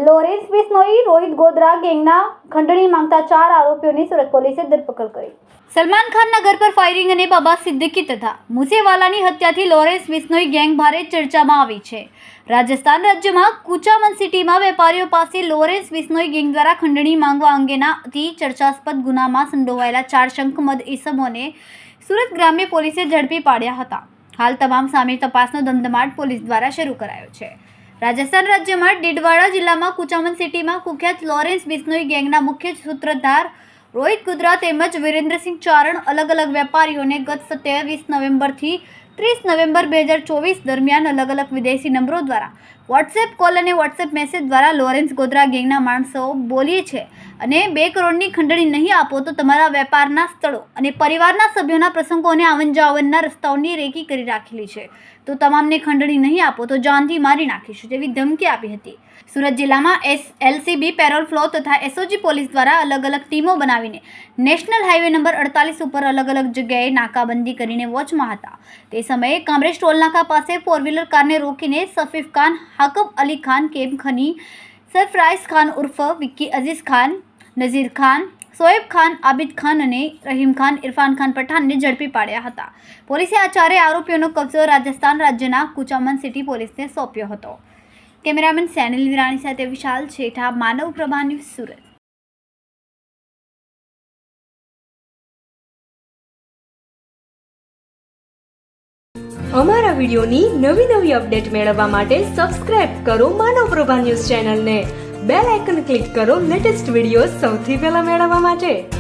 Lawrence Bishnoi Rohit Godhra ગેંગના ખંડણી માંગતા 4 આરોપીઓની સુરત પોલીસે ધરપકડ કરી। સલમાન ખાનના ઘર પર ફાયરિંગ અને બાબા સિદ્દીકી તથા મૂસેવાલાની હત્યાથી લોરેન્સ બિશ્નોઈ ગેંગ ભારે ચર્ચામાં આવી છે। રાજસ્થાન રાજ્યમાં કુચામન સિટીમાં વેપારીઓ પાસે લોરેન્સ બિશ્નોઈ ગેંગ દ્વારા ખંડણી માંગવા અંગેના અતિ ચર્ચાસ્પદ ગુનામાં સંડોવાયેલા 4 શંકમદ ઇસમોને સુરત ગ્રામ્ય પોલીસે ઝડપી પાડ્યા હતા। હાલ તમામ સામે તપાસનો ધમધમાટ પોલીસ દ્વારા શરૂ કરાયો છે। રાજસ્થાન રાજ્યમાં ડીડવાડા જિલ્લામાં કુચામન સિટીમાં કુખ્યાત લોરેન્સ બિશ્નોઈ ગેંગના મુખ્ય સૂત્રધાર રોહિત ગોધરા તેમજ વિરેન્દ્રસિંહ ચારણ અલગ અલગ વેપારીઓને ગત 27 નવેમ્બરથી 30 નવેમ્બર 2024 દરમિયાન અલગ અલગ વિદેશી નંબરો દ્વારા વોટ્સએપ કોલ અને વોટ્સએપ મેસેજ દ્વારા લોરેન્સ ગોધરા ગેંગના માણસો બોલીએ છે અને 2 કરોડની ખંડણી નહીં આપો તો તમારા વેપારના સ્થળો અને પરિવારના સભ્યોના પ્રસંગોને આવન જાવનના રસ્તાઓની રેકી કરી રાખેલી છે, તો તમામને ખંડણી નહીં આપો તો જાનથી મારી નાખીશું તેવી ધમકી આપી હતી। સુરત જિલ્લામાં એલસીબી પેરોલ ફ્લો તથા એસઓજી પોલીસ દ્વારા અલગ અલગ ટીમો બનાવીને નેશનલ હાઈવે નંબર 48 ઉપર અલગ અલગ જગ્યાએ નાકાબંધી કરીને વોચમાં હતા। તે સમયે કામરેજ ટોલ નાકા પાસે 4-વ્હીલર કારને રોકીને સફીફ ખાન, હાકબ અલી ખાન, કેમ ખની, સરફરાઈઝ ખાન ઉર્ફ વિક્કી અઝીઝ ખાન, નઝીર ખાન, શોએબ ખાન, આબિદ ખાન અને રહીમ ખાન, ઇરફાન ખાન પઠાણને ઝડપી પાડ્યા હતા। પોલીસે આ 4 આરોપીઓનો કબજો રાજસ્થાન રાજ્યના કુચામન સિટી પોલીસને સોંપ્યો હતો। કેમેરામેન સેનિલ વિરાણી સાથે વિશાલ છેઠા, માનવ પ્રભા ન્યૂઝ, સુરત। અમારા વિડિયોની નવી અપડેટ મેળવવા માટે સબસ્ક્રાઇબ કરો માનવ પ્રભા ન્યૂઝ ચેનલને, બેલ આઇકન ક્લિક કરો લેટેસ્ટ વિડિયો સૌથી પહેલા મેળવવા માટે।